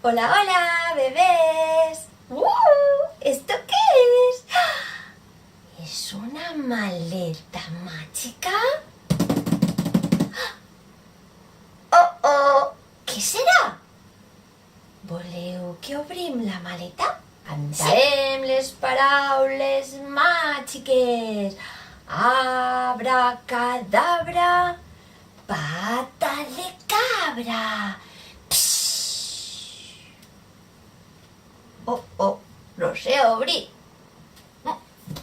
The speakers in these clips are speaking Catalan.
Hola, hola, bebés. ¿Esto qué es? ¿Es una maleta mágica? Oh, què serà? Voleu que obrim la maleta? Cantarem les paraules màgiques. Abracadabra, pata de cabra. Oh, no sé obrir.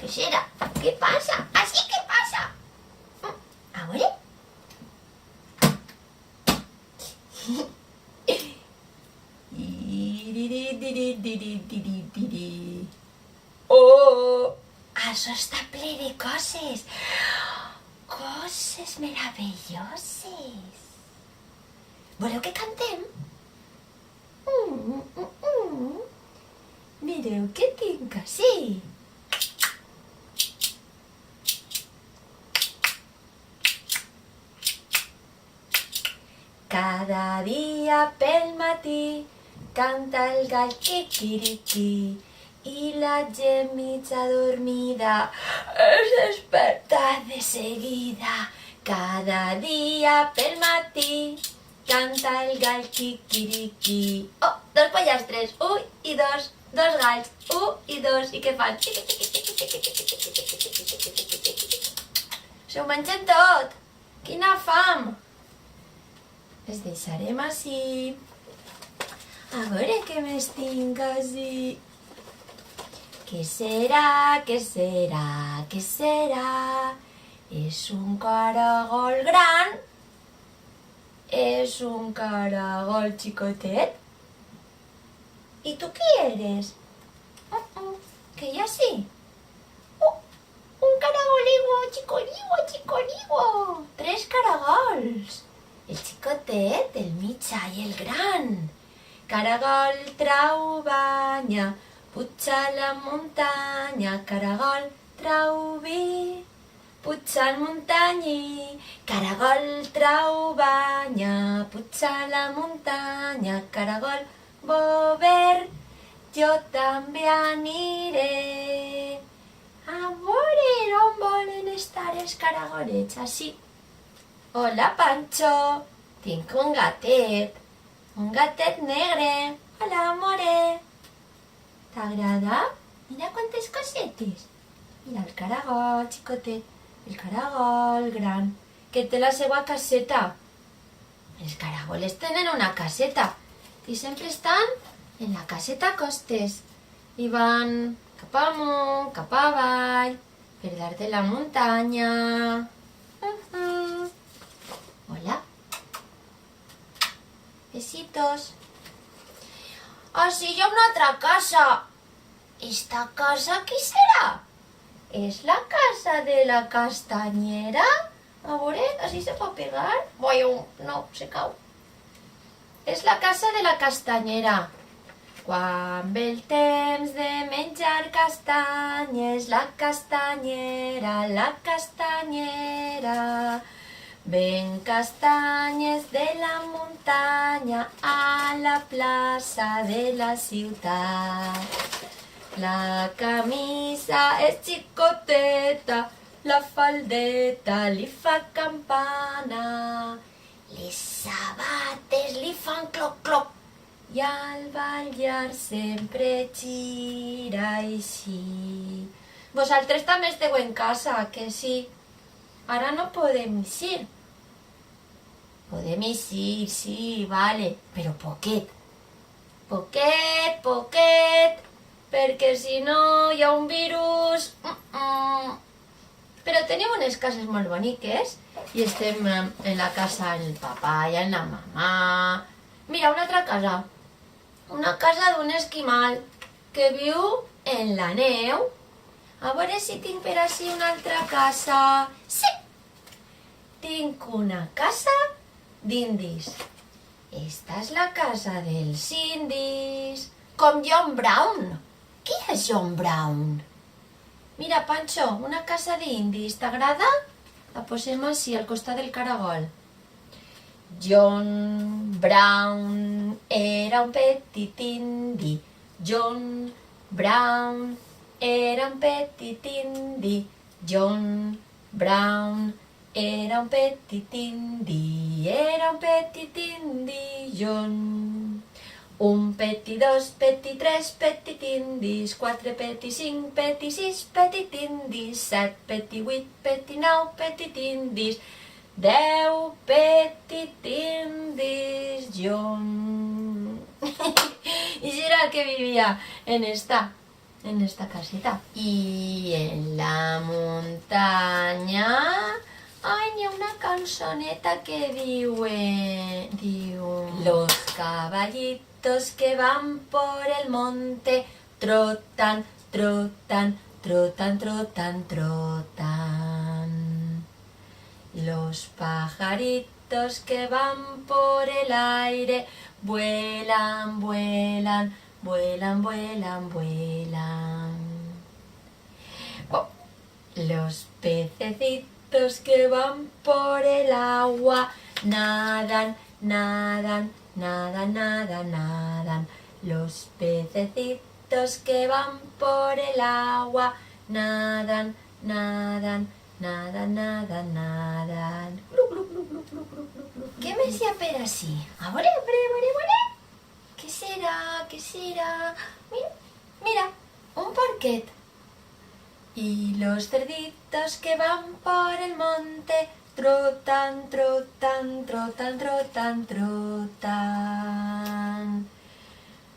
¿Qué será? ¿Qué pasa? ¿Así qué pasa? A ver. Oh, això està ple de coses. Coses meravelloses. Voleu que cantem? Mireu què tinc així. Cada dia pel matí canta el gall quiquiriqui i la gent mitja dormida es desperta de seguida. Cada dia pel matí canta el gall quiquiriqui. Oh, dos pollastres, un i dos galls, un i dos, i què fan? Se ho mengen tot! Quina fam! Les deixarem així. A veure què més tinc així. Què serà, què serà, què serà? És un caragol gran? És un caragol xicotet? I tu qui eres? Què hi ha així? Un caragoligo, xicoligo. 3 caragols. El xicotet, el mitjà i el gran. Caragol trau banya, puja a la muntanya. Caragol trau vi, puja al muntanyi. Caragol trau banya, puja a la muntanya. Caragol bover, jo també aniré. A veure on volen estar els caragolets, així. Hola, Pancho. Tinc un gatet negre. Hola, more. T'agrada? Mira quantes cosetes. Mira el caragol xicotet, el caragol gran, que té la seva caseta. Els caragols tenen una caseta i sempre estan en la caseta a costes i van cap amunt, cap avall, per dalt de la muntanya. Hola. Besitos. Sí, hi ha una altra casa. ¿Esta casa qui serà? ¿Es la casa de la castañera? A veure, ¿así se pot pegar? No, se cau. És la casa de la castañera. Quan ve el temps de menjar castanyes, la castanyera. Ven castanyes de la muntanya a la plaça de la ciutat. La camisa és xicoteta, la faldeta li fa campana. Les sabates li fan cloc-cloc i al ballar sempre gira així. Vosaltres també esteu en casa, que sí? Ara no podem eixir. Podem eixir, sí, vale, però poquet. Poquet, perquè si no hi ha un virus. Però tenim unes cases molt boniques i estem en la casa del papà i en la mamà. Mira, una altra casa. Una casa d'un esquimal que viu en la neu. A veure si tinc per així una altra casa. Sí! Tinc una casa d'indis. Esta és la casa dels indis. Com John Brown. Qui és John Brown? Mira, Pancho, una casa d'indis. T'agrada? La posem així, al costat del caragol. John Brown era un petit indi. John Brown era un petit indi. John Brown era un petit indi. Era un petit indi, John. Un petit, dos, petit, tres, petit indis, quatre, petit, cinc, petit, sis, petit indis, set, petit, vuit, petit, nou, petit indis, 10 petit indis, John. Y si era el que vivía en esta casita. Y en la montaña hay una canzoneta que diu los caballitos que van por el monte trotan, trotan, trotan, trotan, trotan. Los pajaritos que van por el aire vuelan, vuelan, vuelan, vuelan, vuelan. Oh, los pececitos que van por el agua nadan, nadan, nadan, nadan, nadan. Los pececitos que van por el agua nadan, nadan, nadan, nadan, nadan. ¿Qué me decía per así? Ahora, ¿qué será? ¿Qué será? Mira, mira, un porquet. Y los cerditos que van por el monte trotan, trotan, trotan, trotan, trotan.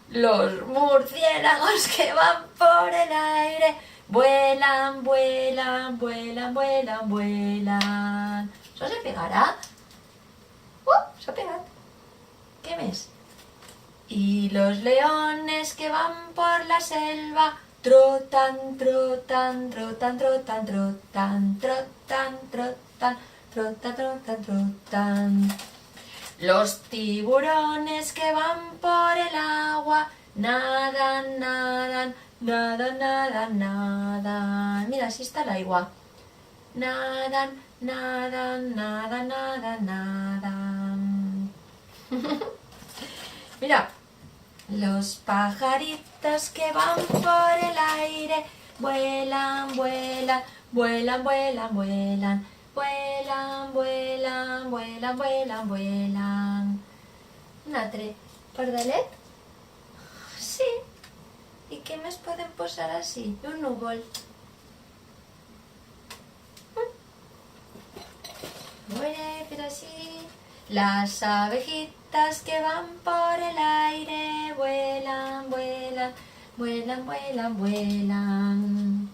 Los murciélagos que van por el aire vuelan, vuelan, vuelan, vuelan, vuelan. ¿Eso se pegarà? S'ha pegat. Què més? Y los leones que van por la selva trotan, trotan, trotan, trotan, trotan, trotan, trotan, trotan, trotan, trotan. Los tiburones que van por el agua nadan, nadan, nadan, nadan, nadan. Mira, así está el agua. Nadan, nadan, nadan, nadan, nadan. Mira, los pajaritos que van por el aire vuelan, vuelan, vuelan, vuelan, vuelan, vuelan, vuelan, vuelan, vuelan, vuelan. Un altre pardalet? Sí. I què més podem posar així? Un núvol. Pero así. Las abejitas que van por el aire vuelan, vuelan, vuelan, vuelan, vuelan.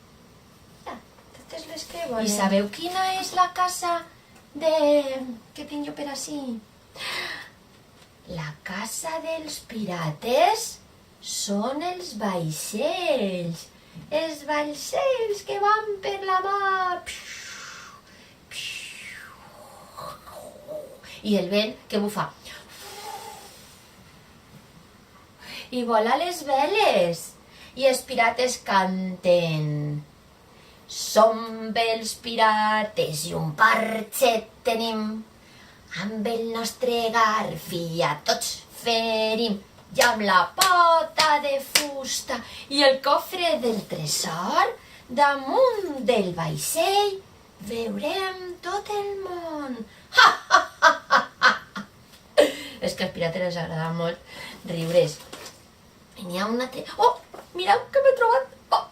Ja, totes les que volen. I sabeu quina és la casa que tinc jo per ací? La casa dels pirates són els vaixells. Els vaixells que van per la mar. I el vent que bufa. I vola les veles. I els pirates canten. Som els pirates i un parxet tenim. Amb el nostre garfi a tots ferim. I amb la pota de fusta i el cofre del tresor damunt del vaixell veurem tot el món. Ha, ha, ha, ha, ha. És que als pirates els agrada molt riure's. I n'hi ha un altre... Oh, mireu que m'he trobat! Oh,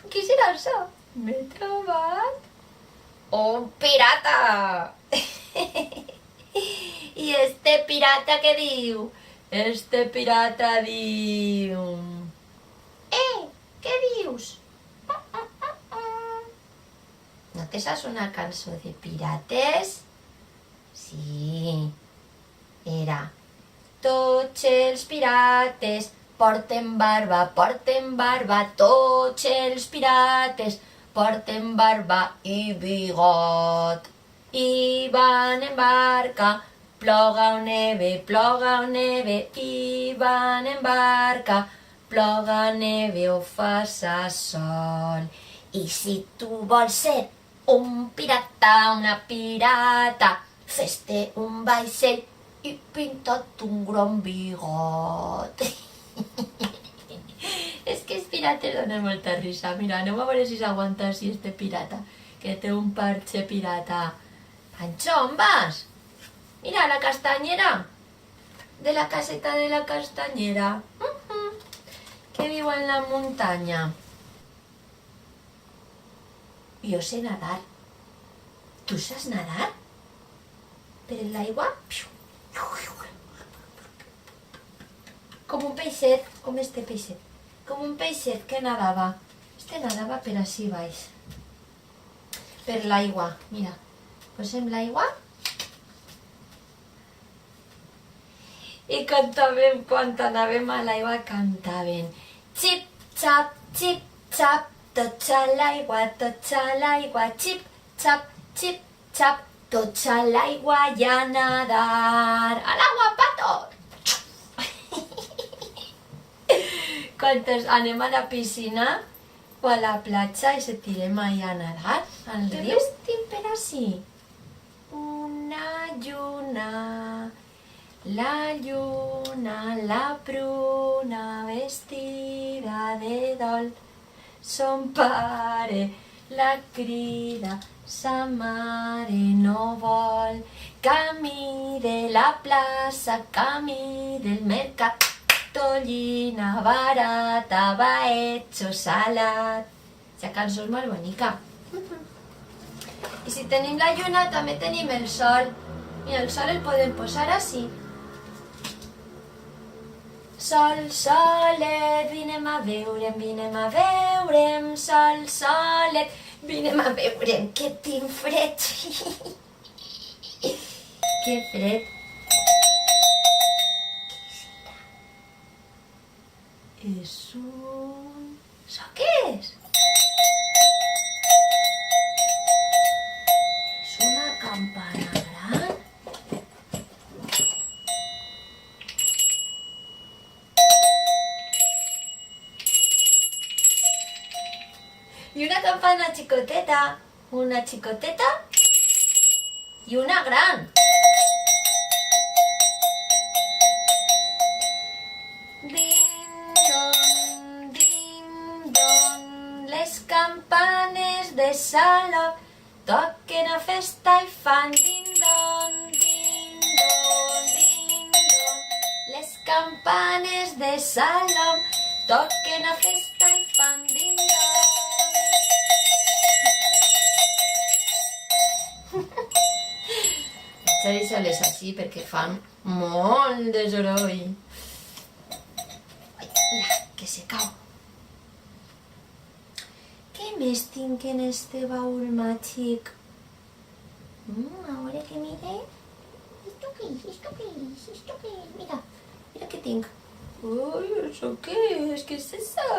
qui serà això? M'he trobat un pirata! I este pirata què diu? Este pirata diu... Què dius? ¿No te saps una cançó de pirates? Sí, era... Tots els pirates porten barba, tots els pirates porten barba i bigot. I van en barca, ploga o neve, i van en barca, ploga, neve o faça sol. I si tu vols ser un pirata, una pirata, fes-te un vaixell i pintat un gran bigot. És que els pirates donen molta risa. Mira, aneu a veure si s'aguanta així este pirata, que té un parche pirata. Pancho, on vas? Mira, la castanyera. De la caseta de la castanyera. Que viu en la muntanya. Jo sé nadar. Tu saps nadar? Per l'aigua? Com un peixet, com este peixet. Com un peixet que nadava. Este nadava per així baix. Per l'aigua, mira. Posem l'aigua. I cantàvem, quan anàvem a l'aigua, cantàvem. Xip, xap, tots a l'aigua, xip, xap, tots a l'aigua i a nadar. A l'aigua, patos! Quan anem a la piscina o a la platja i se tirem allà a nadar, al riu, estim per així. Una lluna, la lluna, la pruna, vestida de dol. Son pare la crida, sa mare no vol. Camí de la plaça, camí del mercat, tollina barata, va hecho salat. Esa cançó és molt bonica. I si tenim la lluna també tenim el sol. I el sol el podem posar així. Sol, solet, vinem a veure'm, sol, solet, vinem a veure'm, que tinc fred. Que fred. És un... Això què és? És una campana gran. I una campana xicoteta, i una gran. Ding dong, les campanes de Salou toquen a festa i fan ding dong, les campanes de Salou toquen a festa i fan ding dong. Vaig a deixar-les així perquè fan molt de soroll. Mira, que se cau. Què més tinc en este baúl màgic? A veure que mire. Esto què és? Mira què tinc. Ui, això què és? Què és això?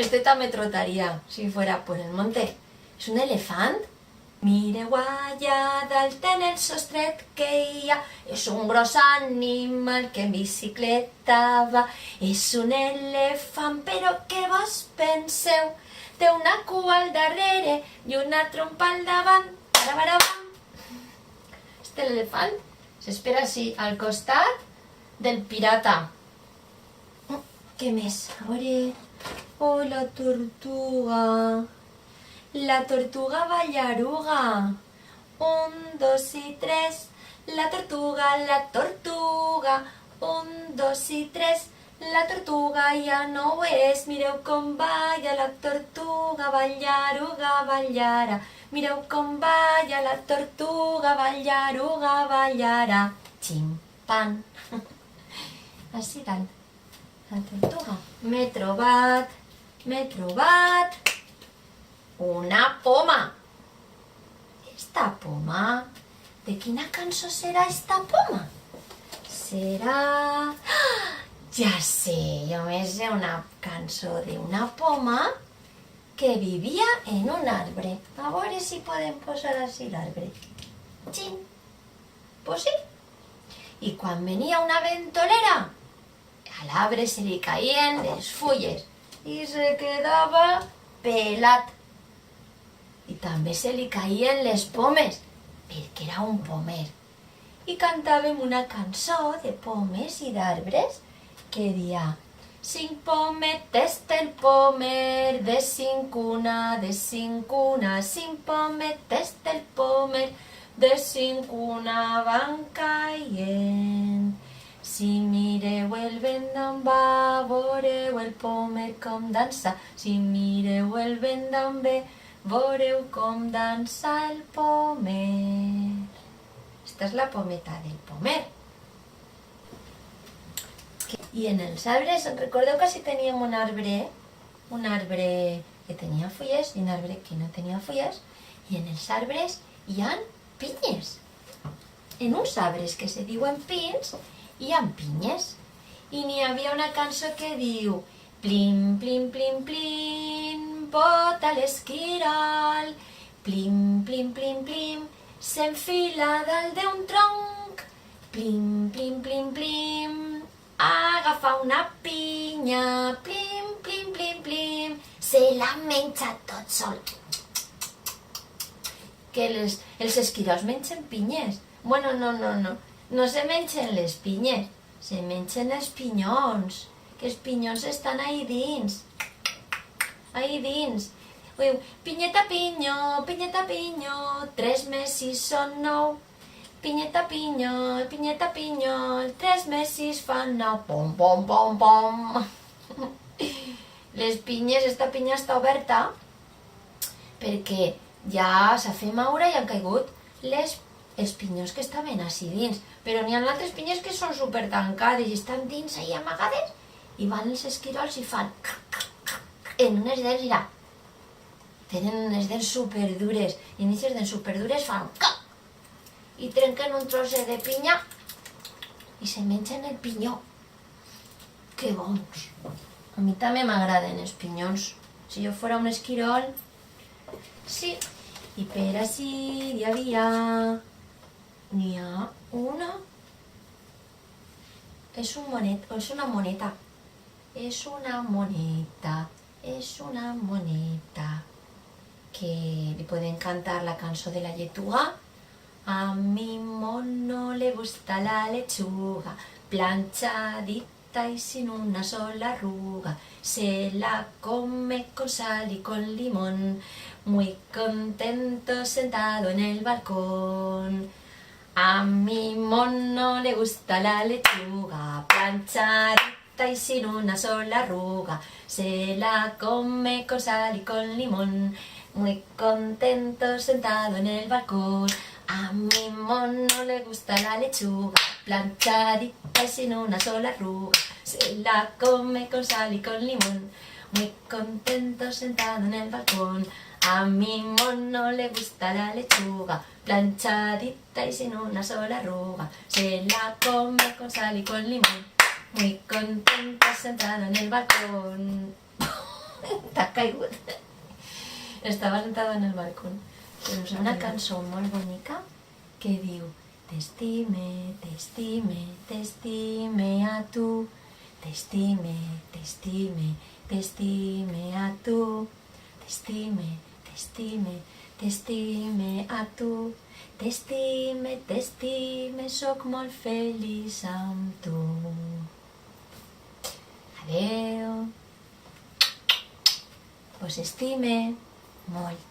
Este també trotaria si fuera por el monte. És un elefant. Mireu allà dalt en el sostret que hi ha. És un gros animal que en bicicleta va. És un elefant, però què vos penseu? Té una cua al darrere i una trompa al davant. Barabarabam. Este elefant s'espera així, al costat del pirata. Què més? A veure... Oh, la tortuga. La tortuga ballaruga. 1, 2 i 3. La tortuga, la tortuga. 1, 2 i 3. La tortuga ja no ho és. Mireu com balla la tortuga, ballaruga, ballara. Mireu com balla la tortuga, ballaruga, ballara. Ximpan. Així tant. La tortuga. M'he trobat una poma. Esta poma, de quina cançó serà esta poma? Serà... Ja sé, només és una cançó d'una poma que vivia en un arbre. A veure si podem posar així l'arbre. Xin. Pues sí. I quan venia una ventolera, a l'arbre se li caien les fulles i se quedava pelat. I també se li caien les pomes, perquè era un pomer. I cantàvem una cançó de pomes i d'arbres que dia: 5 pometes del pomer, de 5 una, de 5 una, 5 pometes del pomer, de 5 una van caient. Si mireu el vent d'on va, veureu el pomer com dansa. Si mireu el vent d'on ve, veureu com dansa el pomer. Esta és la pometa del pomer. I en els arbres, recordeu que si teníem un arbre que tenia fulles i un arbre que no tenia fulles, i en els arbres hi ha pinyes. En uns arbres que se diuen pins hi ha pinyes. I n'hi havia una cançó que diu: plim, plim, plim, plim, bota l'esquirol, plim, plim, plim, plim, s'enfila dalt d'un tronc, plim, plim, plim, plim, agafa una pinya, plim, plim, plim, plim, se la menja tot sol. Que els esquirols mengen pinyes. Bueno, no se mengen les pinyes, se mengen els pinyons, que els pinyons estan ahí dins. Ahí dins. Pinyeta pinyo, 3 més 6 són 9. Pinyeta pinyo, 3 més 6 fan 9. Pom, pom, pom, pom. Les pinyes, esta pinya està oberta perquè ja s'ha fet maura i han caigut els pinyons que estaven així dins. Però n'hi ha altres pinyes que són super tancades i estan dins ahí amagades i van els esquirols i fan en unes dents, mira. Tenen unes dents superdures i en aquestes dents superdures fan i trenquen un trosset de pinya i se mengen el pinyó. Que bons! A mi també m'agraden els pinyons. Si jo fora un esquirol, sí. I per així n'hi ha una... És una moneta. És una moneta. Que li pueden cantar la cançó de la lletuga. A mi mono le gusta la lechuga, planchadita y sin una sola arruga. Se la come con sal y con limón, muy contento sentado en el balcón. A mi mono le gusta la lechuga, planchadita y sin una sola arruga. Se la come con sal y con limón, muy contento sentado en el balcón. A mi mono le gusta la lechuga, planchadita y sin una sola arruga. Se la come con sal y con limón, muy contento sentado en el balcón. A mi mono le gusta la lechuga, planchadita y sin una sola arruga. Se la come con sal y con limón, muy contento sentado en el balcón. T'has caigut. Estava sentado en el balcón. Però és una cançó molt bonica que diu: t'estime, t'estime, t'estime a tu, t'estime, t'estime, t'estime a tu, t'estime, t'estime, t'estime a tu, t'estime, t'estime, soc molt feliç amb tu. Adeu. Us estime molt.